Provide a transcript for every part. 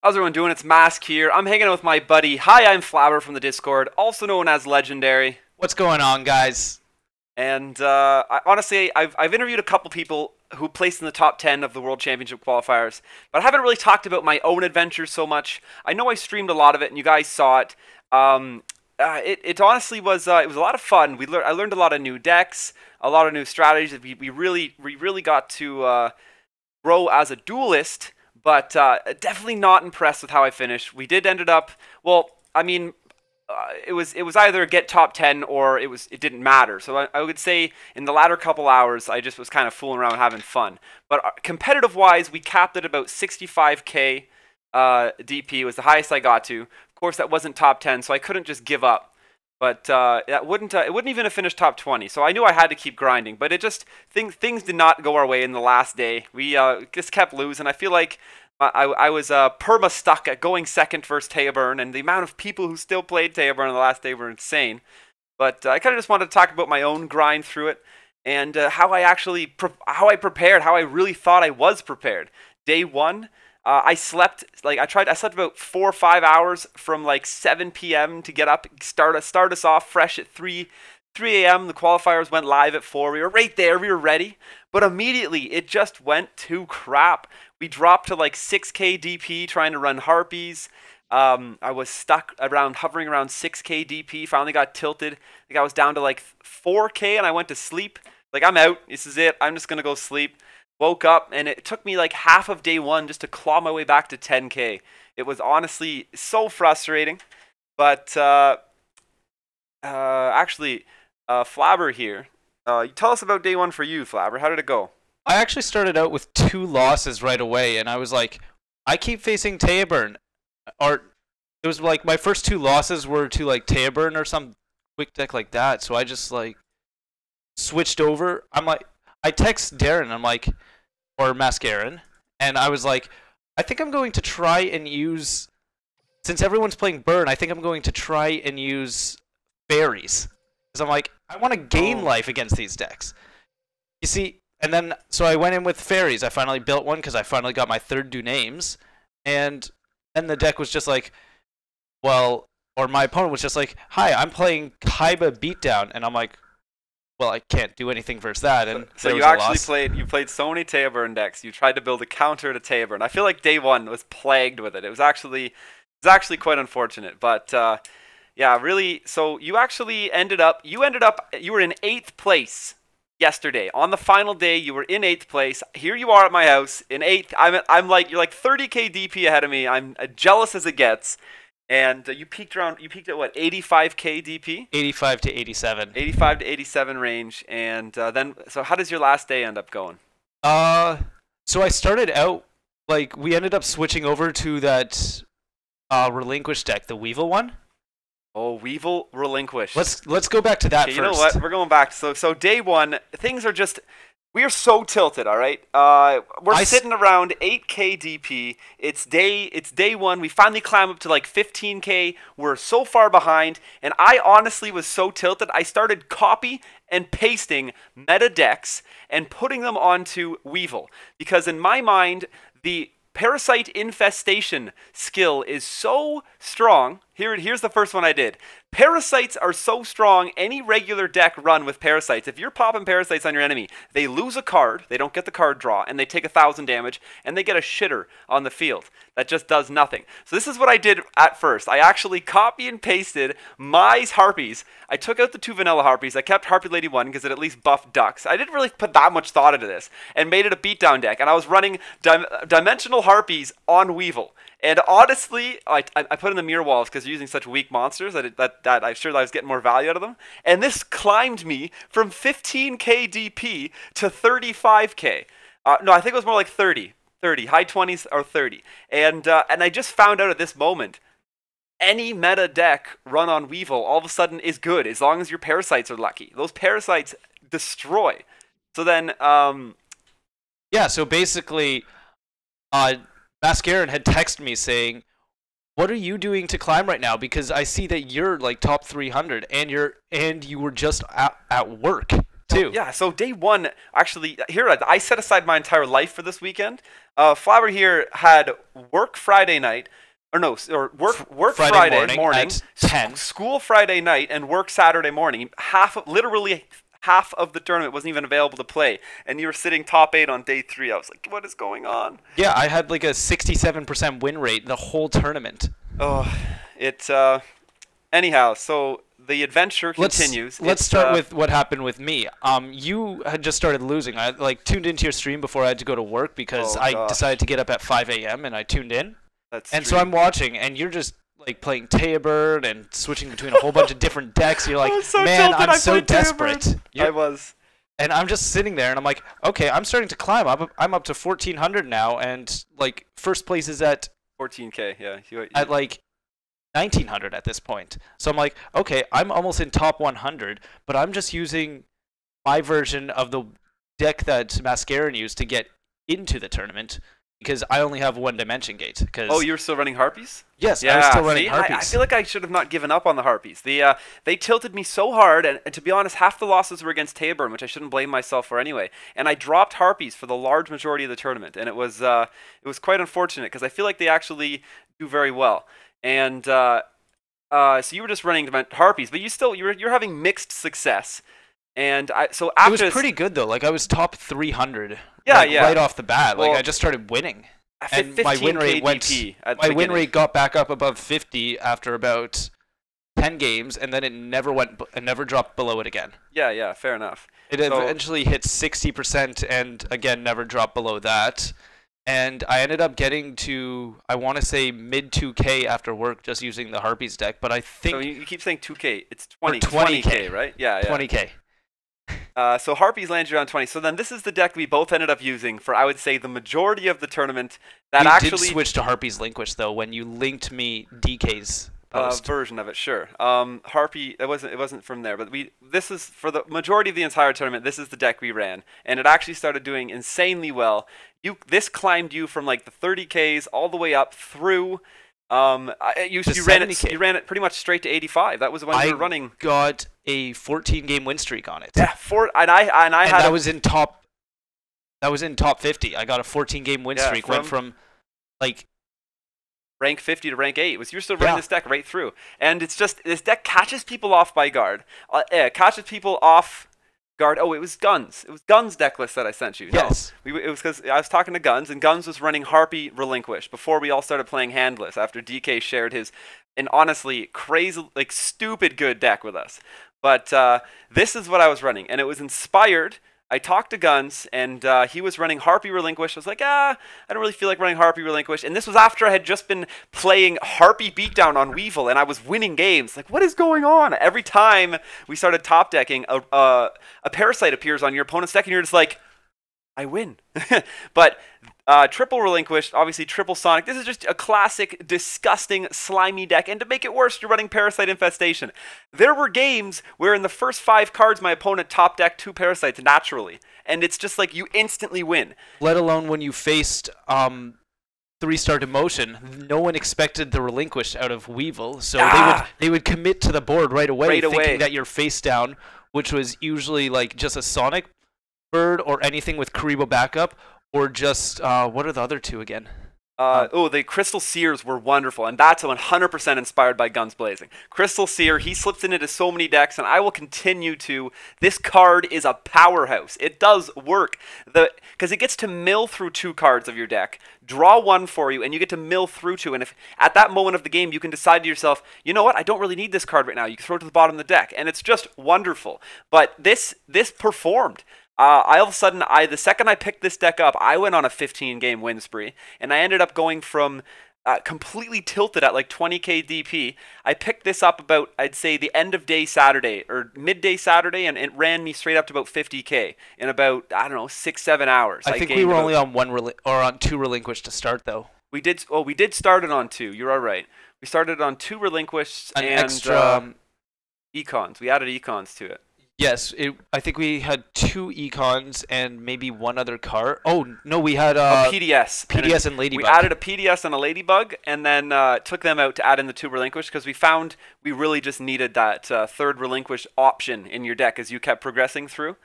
How's everyone doing? It's Mask here. I'm hanging out with my buddy. Hi, I'm Flabber from the Discord, also known as Legendary. What's going on, guys? And honestly, I've interviewed a couple people who placed in the top 10 of the World Championship qualifiers, but I haven't really talked about my own adventures so much. I know I streamed a lot of it, and you guys saw it. It honestly was it was a lot of fun. I learned a lot of new decks, a lot of new strategies. We really got to grow as a duelist. But definitely not impressed with how I finished. We did ended up, well, I mean, it was either get top 10 or it didn't matter. So I would say in the latter couple hours, I just was kind of fooling around having fun. But competitive wise, we capped at about 65k DP was the highest I got to. Of course, that wasn't top 10, so I couldn't just give up. But it wouldn't even have finished top 20, so I knew I had to keep grinding. But it just things did not go our way in the last day. We just kept losing. I feel like I was perma stuck at going second versus Teoburn, and the amount of people who still played Teoburn on the last day were insane. But I kind of just wanted to talk about my own grind through it and how I prepared, how I really thought I was prepared. Day one. I slept about 4 or 5 hours from like 7 p.m. to get up, start us off fresh at 3 a.m. The qualifiers went live at 4. We were right there, we were ready, but immediately it just went to crap. We dropped to like 6k DP trying to run Harpies. I was stuck hovering around 6k DP. Finally got tilted. I think I was down to like 4k and I went to sleep. Like, I'm out. This is it. I'm just gonna go sleep. Woke up, and it took me like half of day one just to claw my way back to 10k. It was honestly so frustrating. But actually, Flabber here. You tell us about day one for you, Flabber. How did it go? I actually started out with 2 losses right away, and I was like, I keep facing Teoburn. Or it was like my first 2 losses were to like Teoburn or some quick deck like that. So I just like switched over. I'm like, I text Darren, I'm like, or Mascarin, and I was like, I think I'm going to try and use, since everyone's playing Burn, I think I'm going to try and use Fairies. Because I'm like, I want to gain life against these decks. You see, and then, so I went in with Fairies. I finally built one because I finally got my 3rd do names. And then the deck was just like, well, or my opponent was just like, hi, I'm playing Kaiba Beatdown. And I'm like, well, I can't do anything versus that, and so you actually played so many Teoburn decks. You tried to build a counter to Teoburn. I feel like day one was plagued with it. It was actually quite unfortunate, but yeah, really. So you actually ended up you were in 8th place yesterday. On the final day, you were in 8th place. Here you are at my house in 8th. I'm like, you're like 30k DP ahead of me. I'm jealous as it gets. And you peaked at what, 85k DP? 85 to 87. 85 to 87 range. And then, so how does your last day end up going? So I started out, like, we ended up switching over to that Relinquish deck, the Weevil one. Oh, Weevil Relinquish. Let's go back to that first. You know what? We're going back. So day one, things are just, we are so tilted, all right? We're sitting around 8k DP. It's day one. We finally climb up to like 15k. We're so far behind, and I honestly was so tilted. I started copy and pasting meta decks and putting them onto Weevil because in my mind, the Parasite Infestation skill is so strong. Here's the first one I did. Parasites are so strong, any regular deck run with Parasites. If you're popping Parasites on your enemy, they lose a card, they don't get the card draw, and they take 1,000 damage, and they get a shitter on the field. That just does nothing. So this is what I did at first. I actually copy and pasted my Harpies. I took out the 2 vanilla Harpies. I kept Harpy Lady 1 because it at least buffed Ducks. I didn't really put that much thought into this, and made it a beatdown deck. And I was running Dimensional Harpies on Weevil. And honestly, I put in the mirror walls because using such weak monsters that I'm sure I was getting more value out of them. And this climbed me from 15k DP to 35k. No, I think it was more like 30, high 20s or 30. And I just found out at this moment, any meta deck run on Weevil all of a sudden is good as long as your Parasites are lucky. Those Parasites destroy. So then, yeah. So basically, Mascarin had texted me saying, what are you doing to climb right now? Because I see that you're like top 300 and you were just at work too. Yeah, so day one, actually, here, I set aside my entire life for this weekend. Flower here had work Friday night, or no, or work Friday morning at 10. school Friday night, and work Saturday morning. Literally half of the tournament wasn't even available to play, and you were sitting top 8 on day 3. I was like, what is going on? Yeah, I had like a 67% win rate the whole tournament. Oh, anyhow, so the adventure continues. Let's start with what happened with me. You had just started losing. I tuned into your stream before I had to go to work because I decided to get up at 5 a.m. and I tuned in. So I'm watching, and you're just like playing Taborn and switching between a whole bunch of different decks. You're like, man, I'm so desperate. I was. And I'm just sitting there, and I'm like, okay, I'm starting to climb up. I'm up to 1,400 now, and like first place is at 14K. Yeah. At like 1,900 at this point. So I'm like, okay, I'm almost in top 100, but I'm just using my version of the deck that Mascarin used to get into the tournament. Because I only have one dimension gate. Oh, you're still running Harpies? Yes, yeah, I was still running Harpies. I feel like I should have not given up on the Harpies. They tilted me so hard, and to be honest, half the losses were against Taborn, which I shouldn't blame myself for anyway. And I dropped Harpies for the large majority of the tournament, and it was quite unfortunate because I feel like they actually do very well. And so you were just running Harpies, but you're having mixed success. And so after it was pretty good though. Like I was top 300. Yeah, right off the bat. Like I just started winning, and my win rate got back up above 50 after about 10 games, and then it never dropped below it again. Yeah, fair enough. It eventually hit 60%, and again never dropped below that. And I ended up getting to, I want to say, mid 2K after work just using the Harpies deck, but I think... So you keep saying 2K, it's 20K, right? Yeah. 20K. So Harpies lands you around 20. So then this is the deck we both ended up using for, I would say, the majority of the tournament. You did switch to Harpies Linquish, though, when you linked me DK's post. Version of it, sure. Harpy, it wasn't from there, but this is, for the majority of the entire tournament, this is the deck we ran. And it actually started doing insanely well. This climbed you from like the 30Ks all the way up through... you ran it pretty much straight to 85. That was when you were running. I got a 14-game win streak on it. Yeah, that was in top 50. I got a 14-game win streak. Went from like rank 50 to rank 8. You're still running this deck right through, and it's just this deck catches people off by guard. Catches people off guard. Oh, it was Guns. It was Guns deck list that I sent you. Yes. No, it was because I was talking to Guns, and Guns was running Harpy Relinquish before we all started playing Handless after DK shared his, and honestly, crazy, like stupid good deck with us. But this is what I was running, and it was inspired. I talked to Guns, and he was running Harpy Relinquish. I was like, I don't really feel like running Harpy Relinquish. And this was after I had just been playing Harpy Beatdown on Weevil, and I was winning games. Like, what is going on? Every time we started top decking, a Parasite appears on your opponent's deck, and you're just like, I win. But triple Relinquished, obviously triple Sonic. This is just a classic, disgusting, slimy deck. And to make it worse, you're running Parasite Infestation. There were games where in the first 5 cards, my opponent top decked 2 Parasites naturally. And it's just like you instantly win. Let alone when you faced 3-star Demotion, no one expected the Relinquish out of Weevil. So they would commit to the board right away, thinking that you're face down, which was usually like just a Sonic Bird or anything with Karibo backup, or just what are the other 2 again? The Crystal Seers were wonderful, and that's 100% inspired by Guns Blazing. Crystal Seer, he slips into so many decks, and I will continue to. This card is a powerhouse. It does work, because it gets to mill through 2 cards of your deck, draw 1 for you, and you get to mill through 2. And if at that moment of the game you can decide to yourself, you know what, I don't really need this card right now, you can throw it to the bottom of the deck, and it's just wonderful. But this performed. All of a sudden, the second I picked this deck up, I went on a 15-game win spree, and I ended up going from completely tilted at like 20K DP. I picked this up about, I'd say, the end of day Saturday, or midday Saturday, and it ran me straight up to about 50K in about, 6-7 hours. I think we were only on on 2 Relinquished to start, though. We did start it on 2. You're all right. We started on 2 Relinquished and extra Econs. We added Econs to it. Yes, I think we had 2 Econs and maybe 1 other card. Oh, no, we had PDS and Ladybug. We added a PDS and a Ladybug, and then took them out to add in the 2 Relinquish, because we found we really just needed that 3rd Relinquish option in your deck as you kept progressing through.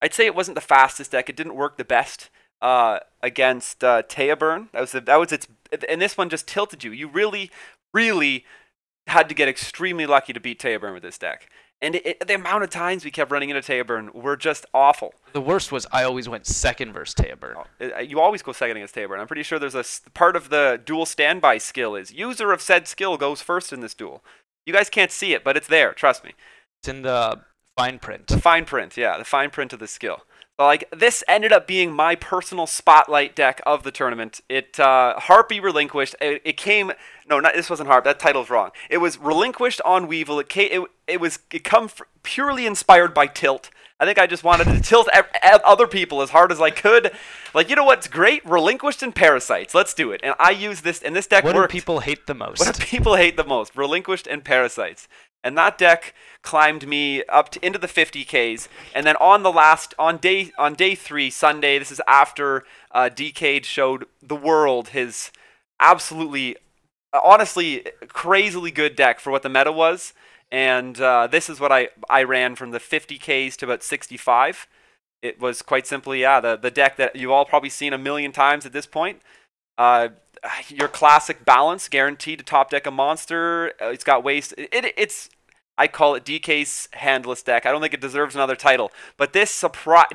I'd say it wasn't the fastest deck. It didn't work the best against Teoburn. That was its, and this one just tilted you. You really, really had to get extremely lucky to beat Teoburn with this deck. And the amount of times we kept running into Teoburn were just awful. The worst was I always went second versus Teoburn. You always go second against Teoburn. I'm pretty sure there's a part of the duel standby skill is user of said skill goes first in this duel. You guys can't see it, but it's there. Trust me. It's in the fine print. The fine print, yeah, the fine print of the skill. So, like, this ended up being my personal spotlight deck of the tournament. It Harpy relinquished. It came. No, this wasn't Harp. That title's wrong. It was relinquished on Weevil. It come purely inspired by Tilt. I think I just wanted to tilt other people as hard as I could. Like, you know what's great? Relinquished and Parasites. Let's do it. And I use this, and this deck worked. What do people hate the most? What do people hate the most? Relinquished and Parasites. And that deck climbed me up into the 50Ks. And then on day 3, Sunday, this is after Decade showed the world his absolutely, honestly, crazily good deck for what the meta was. And this is what I ran from the 50Ks to about 65. It was quite simply, yeah, the deck that you've all probably seen a million times at this point. Your classic balance, guaranteed to top deck a monster. It's got waste. I call it DK's handless deck. I don't think it deserves another title, but this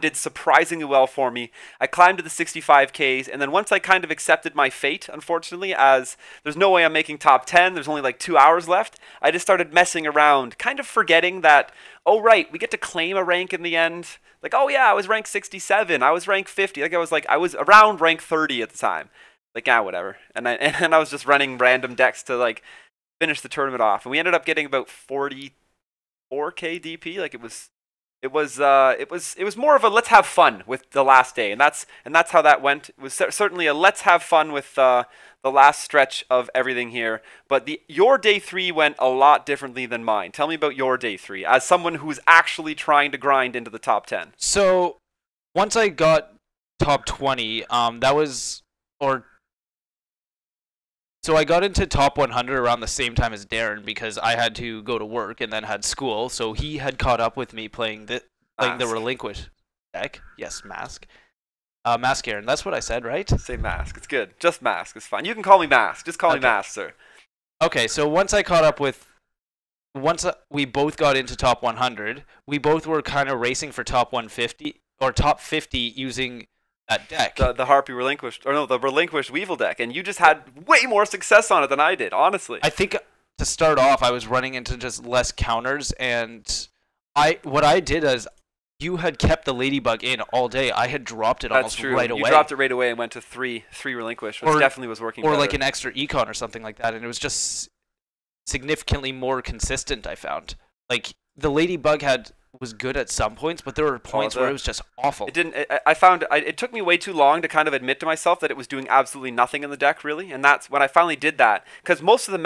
did surprisingly well for me. I climbed to the 65Ks, and then once I kind of accepted my fate, unfortunately, as there's no way I'm making top 10, there's only like 2 hours left, I just started messing around, kind of forgetting that, oh right, we get to claim a rank in the end. Like, oh yeah, I was rank 67, I was rank 50, I was around rank 30 at the time. Like, whatever. And I was just running random decks to like finish the tournament off, and we ended up getting about 44K DP. Like, it was more of a let's have fun with the last day, and that's how that went. It was certainly a let's have fun with the last stretch of everything here. But your day 3 went a lot differently than mine. Tell me about your day 3 as someone who's actually trying to grind into the top 10. So once I got top 20, So I got into top 100 around the same time as Darren because I had to go to work and then had school. So he had caught up with me playing the Relinquish deck. Yes, Mask. Mask Aaron. That's what I said, right? Say Mask. It's good. Just Mask. It's fine. You can call me Mask. Just call me Mask, sir. Okay, so once we both got into top 100, we both were kind of racing for top 150 or top 50 using that deck. The Harpy relinquished, or no, the relinquished Weevil deck, and you just had way more success on it than I did, honestly. I think to start off, I was running into just less counters, and what I did is you had kept the Ladybug in all day. I had dropped it almost right away. You dropped it right away and went to three relinquish, which definitely was working better. Or like an extra econ or something like that, and it was just significantly more consistent, I found. Like, the Ladybug was good at some points, but there were points where it was just awful. It took me way too long to kind of admit to myself that it was doing absolutely nothing in the deck, really, and that's when I finally did that. Because most of the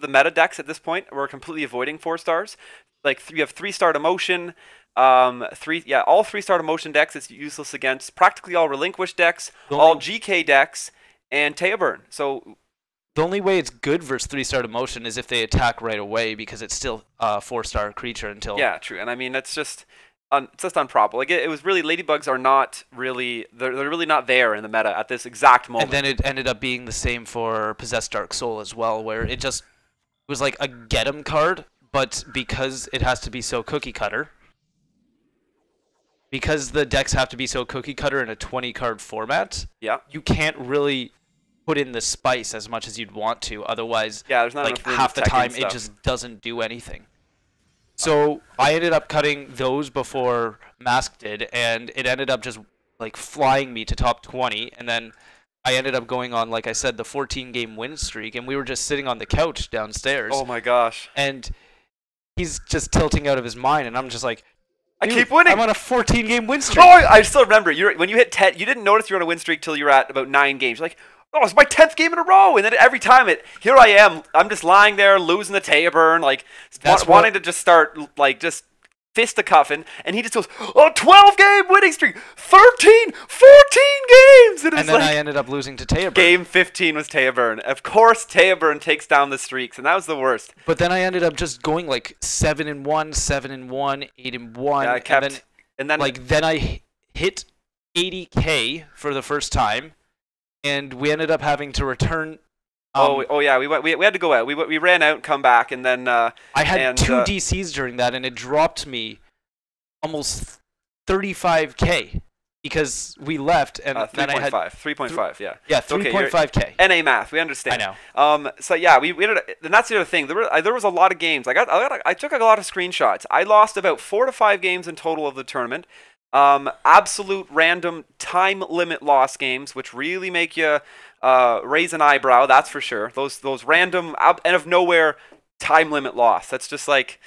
meta decks at this point were completely avoiding 4 stars. Like, you have 3-star emotion, all 3-star emotion decks. It's useless against practically all relinquished decks, all GK decks, and Teoburn. So the only way it's good versus 3-star emotion is if they attack right away, because it's still a 4-star creature until. Yeah, true. And I mean, it's just unprobable. Like, it was really, Ladybugs are not really, they're really not there in the meta at this exact moment. And then it ended up being the same for Possessed Dark Soul as well, where it was like a get 'em card, but because it has to be so cookie cutter, because the decks have to be so cookie cutter in a 20-card format, yeah, you can't really put in the spice as much as you'd want to. Otherwise, there's not like half the time it just doesn't do anything. So I ended up cutting those before Mask did, and it ended up just like flying me to top 20. And then I ended up going on, like I said, the 14-game win streak, and we were just sitting on the couch downstairs. Oh my gosh! And he's just tilting out of his mind, and I'm just like, I keep winning. I'm on a 14-game win streak. Oh, I still remember. When you hit 10, you didn't notice you were on a win streak till you were at about 9 games. You're like, oh, it's my 10th game in a row. And then every time here I am, I'm just lying there, losing the Teoburn, like, wanting to just start, like, just fisticuffing. And he just goes, oh, 12-game winning streak, 13, 14 games. And then I ended up losing to Teoburn. Game 15 was Teoburn. Of course, Teoburn takes down the streaks, and that was the worst. But then I ended up just going, like, 7-1, 7-1, 8-1. Yeah, And then then I hit 80K for the first time, and we ended up having to return. Oh yeah, we had to go out. We ran out and come back, and then I had two DCs during that, and it dropped me almost 35K because we left, and then I had 3.5, yeah. Yeah, 3.5K. NA math, we understand. I know. So yeah, we ended up, and that's the other thing. There was a lot of games. I took a lot of screenshots. I lost about 4 to 5 games in total of the tournament. Absolute random time limit loss games, which really make you raise an eyebrow. That's for sure. Those random out of nowhere time limit loss. That's just like,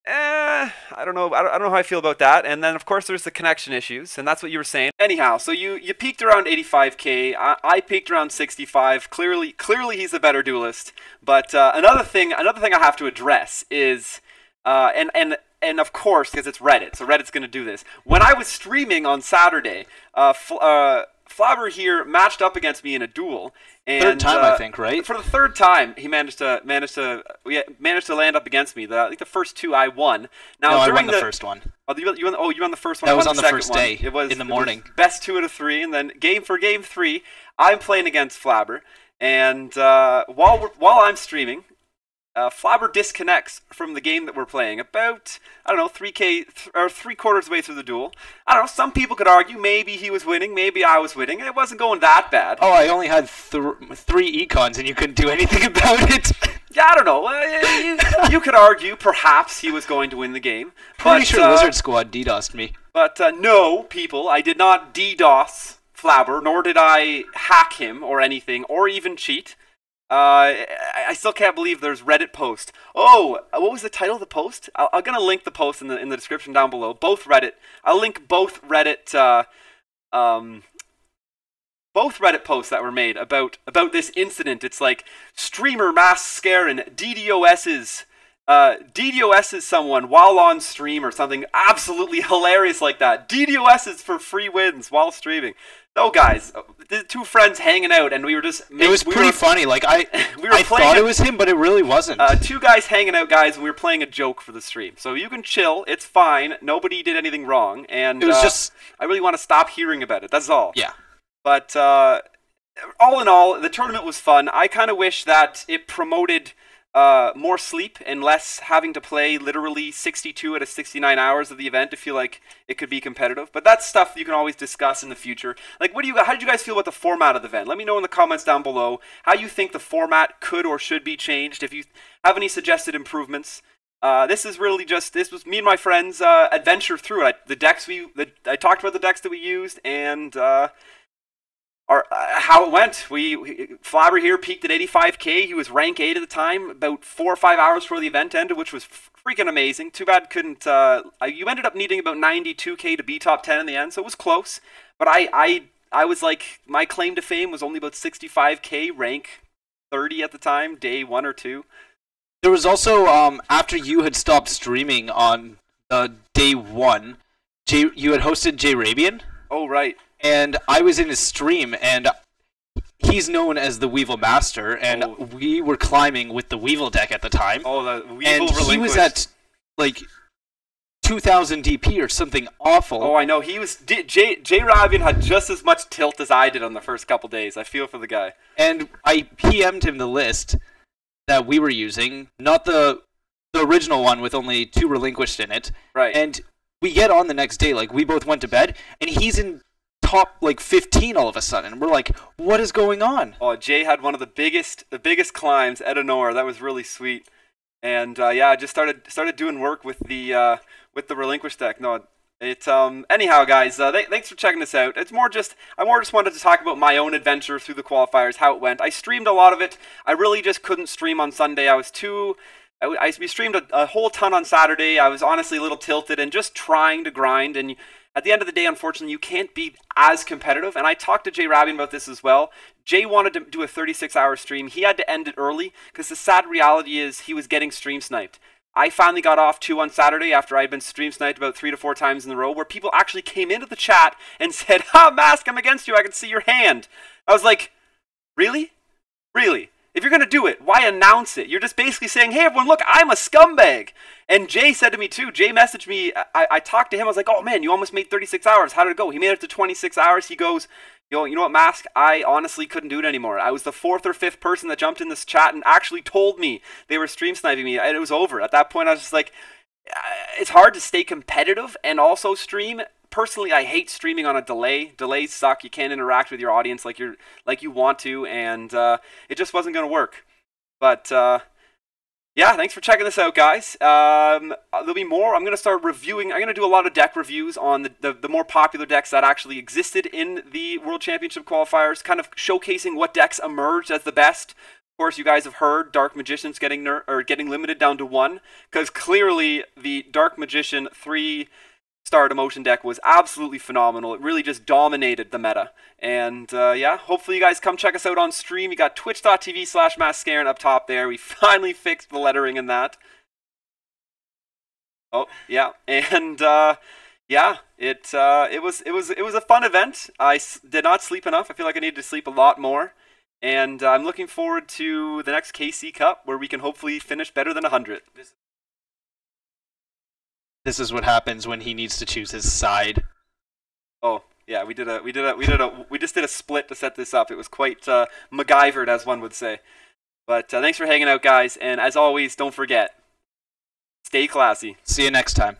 I don't know. I don't know how I feel about that. And then of course there's the connection issues, and that's what you were saying. Anyhow, so you peaked around 85K. I peaked around 65. Clearly he's the better duelist. But another thing I have to address is and of course, because it's Reddit, so Reddit's going to do this. When I was streaming on Saturday, Flabber here matched up against me in a duel. And, third time, I think, right? For the third time, he managed to land up against me. I think the first 2 I won. Now, no, I won the first one. Oh, you won the first one. That was on the first one. day. It was in the morning. Best 2 out of 3, and then game 3, I'm playing against Flabber, and while I'm streaming, Flabber disconnects from the game that we're playing about, I don't know, 3K or 3/4 way through the duel. I don't know, some people could argue maybe he was winning, maybe I was winning. It wasn't going that bad. Oh, I only had 3 econs and you couldn't do anything about it. Yeah, I don't know. You could argue perhaps he was going to win the game. Pretty sure Lizard Squad DDoSed me. But no, people, I did not DDoS Flabber, nor did I hack him or anything, or even cheat. I still can't believe there's Reddit post. Oh, what was the title of the post? I'm gonna link the post in the description down below. Both Reddit. I'll link both Reddit posts that were made about this incident. It's like streamer mass scaring DDoS's someone while on stream or something absolutely hilarious like that. DDoS's for free wins while streaming. No, guys, the 2 friends hanging out, and we were just... It was pretty funny. Like, I thought it was him, but it really wasn't. 2 guys hanging out, guys, and we were playing a joke for the stream. So you can chill. It's fine. Nobody did anything wrong. And it was just... I really want to stop hearing about it. That's all. Yeah. But all in all, the tournament was fun. I kind of wish that it promoted... more sleep and less having to play literally 62 out of 69 hours of the event to feel like it could be competitive. But that's stuff you can always discuss in the future. Like, how did you guys feel about the format of the event? Let me know in the comments down below how you think the format could or should be changed. If you have any suggested improvements. This was me and my friends adventure through it. I talked about the decks that we used and how it went. Flabber here peaked at 85K. He was rank 8 at the time, about 4 or 5 hours before the event ended, which was freaking amazing. Too bad couldn't. You ended up needing about 92K to be top 10 in the end, so it was close. But I was like, my claim to fame was only about 65K, rank 30 at the time, day 1 or 2. There was also after you had stopped streaming on day 1, you had hosted JRabian. Oh right. And I was in his stream, and he's known as the Weevil Master, and we were climbing with the Weevil deck at the time. Oh, the Weevil and he was at, like, 2,000 DP or something awful. Oh, I know. He was... JRabian had just as much tilt as I did on the first couple days. I feel for the guy. And I PM'd him the list that we were using, not the original one with only 2 relinquished in it. Right. And we get on the next day, like, we both went to bed, and he's in... top like 15 all of a sudden. We're like, what is going on? Oh, Jay had one of the biggest climbs out of nowhere. That was really sweet. And yeah, I just started doing work with the relinquished deck. No, it's anyhow, guys. Thanks for checking this out. I more just wanted to talk about my own adventure through the qualifiers, how it went. I streamed a lot of it. I really just couldn't stream on Sunday. We streamed a whole ton on Saturday. I was honestly a little tilted and just trying to grind. And at the end of the day, unfortunately, you can't be as competitive. And I talked to JRabian about this as well. Jay wanted to do a 36-hour stream. He had to end it early because the sad reality is he was getting stream sniped. I finally got off too on Saturday after I'd been stream sniped about 3 to 4 times in a row, where people actually came into the chat and said, "Ha, Mask, I'm against you. I can see your hand." I was like, really? Really? If you're going to do it, Why announce it? You're just basically saying, hey, everyone, look, I'm a scumbag. And Jay said to me, too, Jay messaged me, I talked to him, I was like, oh, man, you almost made 36 hours. How did it go? He made it to 26 hours. He goes, you know what, Mask? I honestly couldn't do it anymore. I was the 4th or 5th person that jumped in this chat and actually told me they were stream sniping me, and it was over. At that point, I was just like, it's hard to stay competitive and also stream. Personally, I hate streaming on a delay. Delays suck. You can't interact with your audience like you want to, and it just wasn't going to work. But yeah, thanks for checking this out, guys. There'll be more. I'm going to start reviewing. I'm going to do a lot of deck reviews on the more popular decks that actually existed in the World Championship qualifiers, kind of showcasing what decks emerged as the best. Of course, you guys have heard Dark Magician's getting limited down to 1, because clearly the Dark Magician 3-star demotion deck was absolutely phenomenal. It really just dominated the meta. And yeah, hopefully you guys come check us out on stream. You got twitch.tv/Mascarin up top there. We finally fixed the lettering in that. Oh, yeah. And yeah, it was a fun event. I did not sleep enough. I feel like I needed to sleep a lot more. And I'm looking forward to the next KC Cup, where we can hopefully finish better than 100. This is what happens when he needs to choose his side. Oh yeah, we just did a split to set this up. It was quite MacGyvered, as one would say. But thanks for hanging out, guys. And as always, don't forget, stay classy. See you next time.